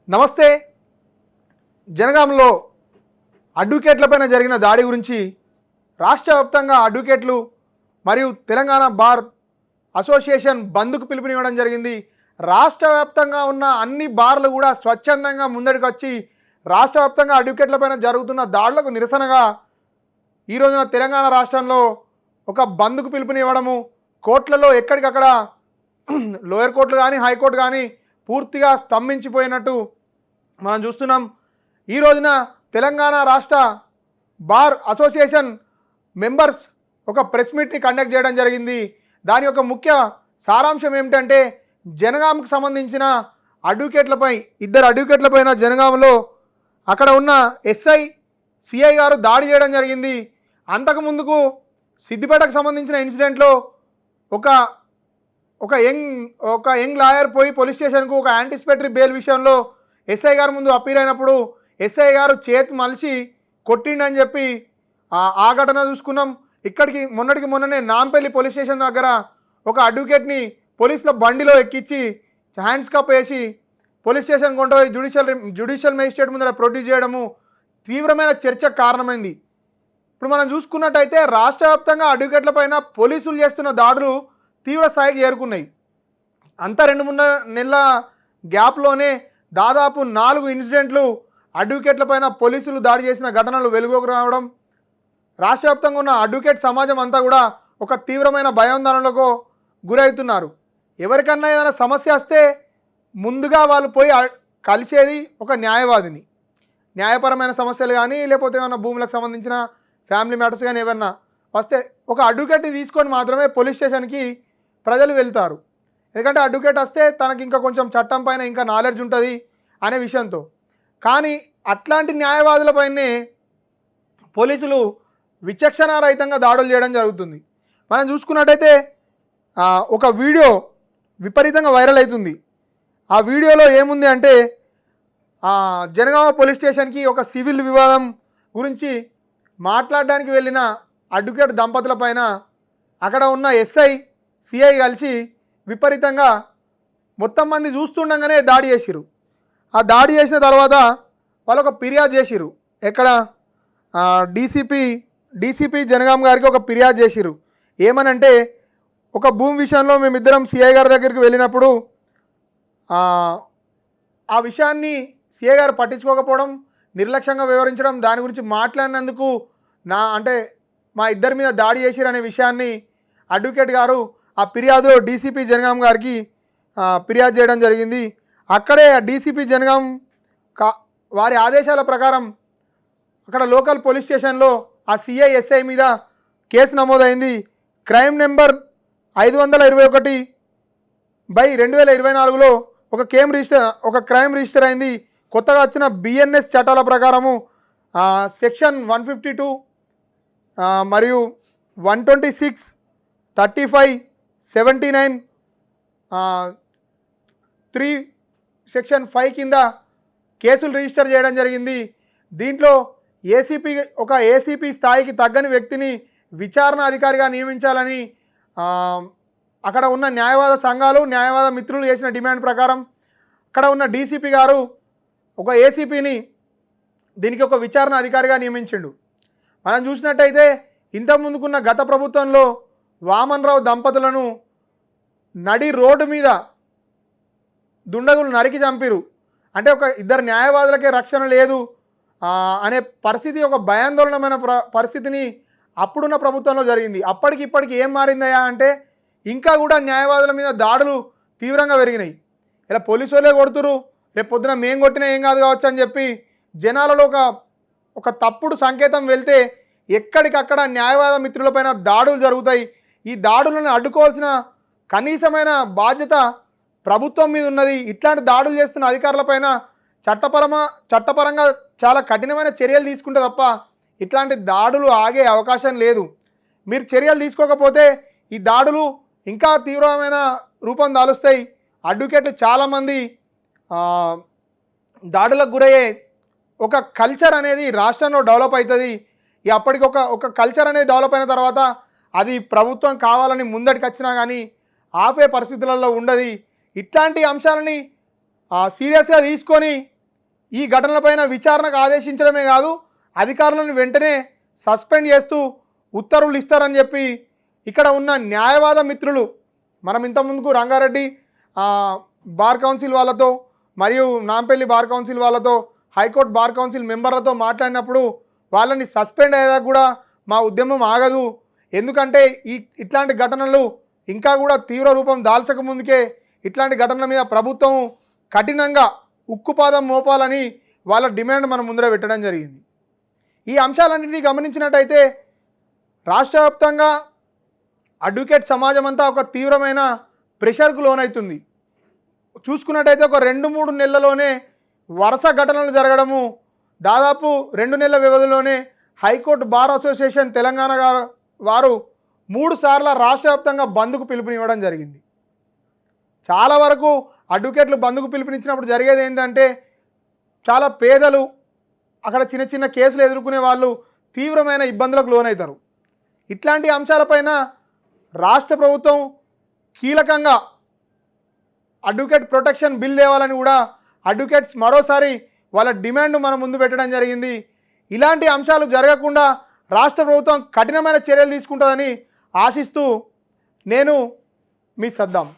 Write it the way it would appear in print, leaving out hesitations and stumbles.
నమస్తే. జనగాంలో అడ్వకేట్లపైన జరిగిన దాడి గురించి రాష్ట్ర వ్యాప్తంగా అడ్వకేట్లు మరియు తెలంగాణ బార్ అసోసియేషన్ బంద్కు పిలుపునివ్వడం జరిగింది. రాష్ట్ర వ్యాప్తంగా ఉన్న అన్ని బార్లు కూడా స్వచ్ఛందంగా ముందరికి వచ్చి రాష్ట్ర వ్యాప్తంగా అడ్వకేట్లపైన జరుగుతున్న దాడులకు నిరసనగా ఈ రోజున తెలంగాణ రాష్ట్రంలో ఒక బంద్కు పిలుపునివ్వడము, కోర్టులలో ఎక్కడికక్కడ లోయర్ కోర్టులు కానీ హైకోర్టు కానీ పూర్తిగా స్తంభించిపోయినట్టు మనం చూస్తున్నాం. ఈ రోజున తెలంగాణ రాష్ట్ర బార్ అసోసియేషన్ మెంబర్స్ ఒక ప్రెస్ మీట్ని కండక్ట్ చేయడం జరిగింది. దాని యొక్క ముఖ్య సారాంశం ఏమిటంటే, జనగాంకు సంబంధించిన ఇద్దరు అడ్వకేట్లపైన జనగాంలో అక్కడ ఉన్న ఎస్ఐ సిఐ గారు దాడి చేయడం జరిగింది. అంతకుముందుకు సిద్దిపేటకు సంబంధించిన ఇన్సిడెంట్లో ఒక యంగ్ లాయర్ పోయి పోలీస్ స్టేషన్కు ఒక యాంటిసిపేటరీ బెయిల్ విషయంలో ఎస్ఐ గారు ముందు అపీల్ అయినప్పుడు ఎస్ఐ గారు చేతి మలిసి కొట్టిండని చెప్పి ఆ ఘటన చూసుకున్నాం. మొన్ననే నాంపల్లి పోలీస్ స్టేషన్ దగ్గర ఒక అడ్వకేట్ని పోలీసుల బండిలో ఎక్కించి హ్యాండ్స్ కప్ వేసి పోలీస్ స్టేషన్ కొంటపోయి జ్యుడిషియల్ మేజిస్ట్రేట్ ముందర ప్రొడ్యూస్ చేయడము తీవ్రమైన చర్చకు కారణమైంది. ఇప్పుడు మనం చూసుకున్నట్టయితే రాష్ట్ర వ్యాప్తంగా అడ్వకేట్లపైన పోలీసులు చేస్తున్న దాడులు తీవ్ర స్థాయికి చేరుకున్నాయి. అంతా 2-3 నెలల గ్యాప్లోనే దాదాపు 4 ఇన్సిడెంట్లు అడ్వకేట్లపైన పోలీసులు దాడి చేసిన ఘటనలు వెలుగులోకి రావడం, రాష్ట్ర వ్యాప్తంగా ఉన్న అడ్వకేట్ సమాజం అంతా కూడా ఒక తీవ్రమైన భయాందోళనలకు గురవుతున్నారు. ఎవరికన్నా ఏదైనా సమస్య వస్తే ముందుగా వాళ్ళు పోయి కలిసేది ఒక న్యాయవాదిని. న్యాయపరమైన సమస్యలు కానీ లేకపోతే ఏమైనా భూములకు సంబంధించిన ఫ్యామిలీ మ్యాటర్స్ కానీ ఏమన్నా వస్తే ఒక అడ్వకేట్ని తీసుకొని మాత్రమే పోలీస్ స్టేషన్కి ప్రజలు వెళ్తారు. ఎందుకంటే అడ్వకేట్ వస్తే తనకి ఇంకా కొంచెం చట్టం పైన ఇంకా నాలెడ్జ్ ఉంటుంది అనే విషయంతో. కానీ అట్లాంటి న్యాయవాదులపైనే పోలీసులు విచక్షణారహితంగా దాడులు చేయడం జరుగుతుంది. మనం చూసుకున్నట్టయితే ఒక వీడియో విపరీతంగా వైరల్ అవుతుంది. ఆ వీడియోలో ఏముంది అంటే, జనగామ పోలీస్ స్టేషన్కి ఒక సివిల్ వివాదం గురించి మాట్లాడడానికి వెళ్ళిన అడ్వకేట్ దంపతుల పైన అక్కడ ఉన్న ఎస్ఐ సిఐ కలిసి విపరీతంగా మొత్తం మంది చూస్తుండగానే దాడి చేసిరు. ఆ దాడి చేసిన తర్వాత వాళ్ళు ఒక ఫిర్యాదు చేసిరు. ఎక్కడ డీసీపీ జనగాం గారికి ఒక ఫిర్యాదు చేసిరు. ఏమనంటే, ఒక భూమి విషయంలో మేమిద్దరం సిఐ గారి దగ్గరికి వెళ్ళినప్పుడు ఆ విషయాన్ని సిఐ గారు పట్టించుకోకపోవడం, నిర్లక్ష్యంగా వివరించడం, దాని గురించి మాట్లాడినందుకు మా ఇద్దరి మీద దాడి చేసిరు అనే విషయాన్ని అడ్వకేట్ గారు ఆ ఫిర్యాదులో డీసీపీ జనగాం గారికి ఫిర్యాదు చేయడం జరిగింది. అక్కడే డీసీపీ జనగాం వారి ఆదేశాల ప్రకారం అక్కడ లోకల్ పోలీస్ స్టేషన్లో ఆ సిఐ ఎస్ఐ మీద కేసు నమోదైంది. క్రైమ్ నెంబర్ 521/2024లో ఒక క్రైమ్ రిజిస్టర్ అయింది. కొత్తగా వచ్చిన బిఎన్ఎస్ చట్టాల ప్రకారము సెక్షన్ 152 మరియు 126, 35, 79, 3 సెక్షన్ 5 కింద కేసులు రిజిస్టర్ చేయడం జరిగింది. దీంట్లో ఏసీపీ స్థాయికి తగ్గని వ్యక్తిని విచారణ అధికారిగా నియమించాలని అక్కడ ఉన్న న్యాయవాద సంఘాలు, న్యాయవాద మిత్రులు చేసిన డిమాండ్ ప్రకారం అక్కడ ఉన్న డీసీపీ గారు ఒక ఏసీపీని దీనికి ఒక విచారణ అధికారిగా నియమించిండు. మనం చూసినట్టయితే ఇంతకుముందుకున్న గత ప్రభుత్వంలో వామన్ రావు దంపతులను నడి రోడ్డు మీద దుండగులు నరికి చంపిరు. అంటే ఒక ఇద్దరు న్యాయవాదులకే రక్షణ లేదు అనే పరిస్థితి, ఒక భయాందోళనమైన పరిస్థితిని అప్పుడున్న ప్రభుత్వంలో జరిగింది. అప్పటికి ఇప్పటికి ఏం మారిందయా అంటే, ఇంకా కూడా న్యాయవాదుల మీద దాడులు తీవ్రంగా పెరిగినాయి. ఇలా పోలీసు వాళ్ళే కొడుతురు, రేపు పొద్దున మేం కొట్టినా ఏం కాదు కావచ్చు అని చెప్పి జనాలలో ఒక తప్పుడు సంకేతం వెళ్తే ఎక్కడికక్కడ న్యాయవాద మిత్రులపైన దాడులు జరుగుతాయి. ఈ దాడులను అడ్డుకోవాల్సిన కనీసమైన బాధ్యత ప్రభుత్వం మీద ఉన్నది. ఇట్లాంటి దాడులు చేస్తున్న అధికారులపైన చట్టపరంగా చాలా కఠినమైన చర్యలు తీసుకుంటే తప్ప ఇట్లాంటి దాడులు ఆగే అవకాశం లేదు. మీరు చర్యలు తీసుకోకపోతే ఈ దాడులు ఇంకా తీవ్రమైన రూపం దాలుస్తాయి. అడ్వకేట్లు చాలామంది దాడులకు గురయ్యే ఒక కల్చర్ అనేది రాష్ట్రంలో డెవలప్ అవుతుంది. అప్పటికి ఒక కల్చర్ అనేది డెవలప్ అయిన తర్వాత అది ప్రభుత్వం కావాలని ముందటికి వచ్చినా కానీ ఆపే పరిస్థితులలో ఉండదు. ఇట్లాంటి అంశాలని సీరియస్గా తీసుకొని ఈ ఘటనలపైన విచారణకు ఆదేశించడమే కాదు అధికారులను వెంటనే సస్పెండ్ చేస్తూ ఉత్తర్వులు ఇస్తారని చెప్పి ఇక్కడ ఉన్న న్యాయవాద మిత్రులు మనం ఇంతకుముందుకు రంగారెడ్డి బార్ కౌన్సిల్ వాళ్ళతో మరియు నాంపల్లి బార్ కౌన్సిల్ వాళ్ళతో హైకోర్టు బార్ కౌన్సిల్ మెంబర్లతో మాట్లాడినప్పుడు వాళ్ళని సస్పెండ్ అయ్యేదాకా కూడా మా ఉద్యమం ఆగదు, ఎందుకంటే ఇట్లాంటి ఘటనలు ఇంకా కూడా తీవ్ర రూపం దాల్చక ముందుకే ఇట్లాంటి ఘటనల మీద ప్రభుత్వం కఠినంగా ఉక్కుపాదం మోపాలని వాళ్ళ డిమాండ్ మన ముందర పెట్టడం జరిగింది. ఈ అంశాలన్నింటినీ గమనించినట్టయితే రాష్ట్ర వ్యాప్తంగా అడ్వకేట్ సమాజం అంతా ఒక తీవ్రమైన ప్రెషర్కు లోనవుతుంది. చూసుకున్నట్టయితే ఒక 2-3 నెలల్లోనే వరుస ఘటనలు జరగడము, దాదాపు 2 నెలల వ్యవధిలోనే హైకోర్టు బార్ అసోసియేషన్ తెలంగాణ వారు 3 సార్లు రాష్ట్ర వ్యాప్తంగా బంద్కు పిలుపునివ్వడం జరిగింది. చాలా వరకు అడ్వకేట్లు బంద్కు పిలుపునిచ్చినప్పుడు జరిగేది ఏంటంటే చాలా పేదలు, అక్కడ చిన్న చిన్న కేసులు ఎదుర్కొనే వాళ్ళు తీవ్రమైన ఇబ్బందులకు లోనవుతారు. ఇట్లాంటి అంశాలపైన రాష్ట్ర ప్రభుత్వం కీలకంగా అడ్వకేట్ ప్రొటెక్షన్ బిల్ తేవాలని కూడా అడ్వకేట్స్ మరోసారి వాళ్ళ డిమాండ్ మన ముందు పెట్టడం జరిగింది. ఇలాంటి అంశాలు జరగకుండా రాష్ట్ర ప్రభుత్వం కఠినమైన చర్యలు తీసుకుంటుందని ఆశిస్తూ నేను మీ సద్దాం.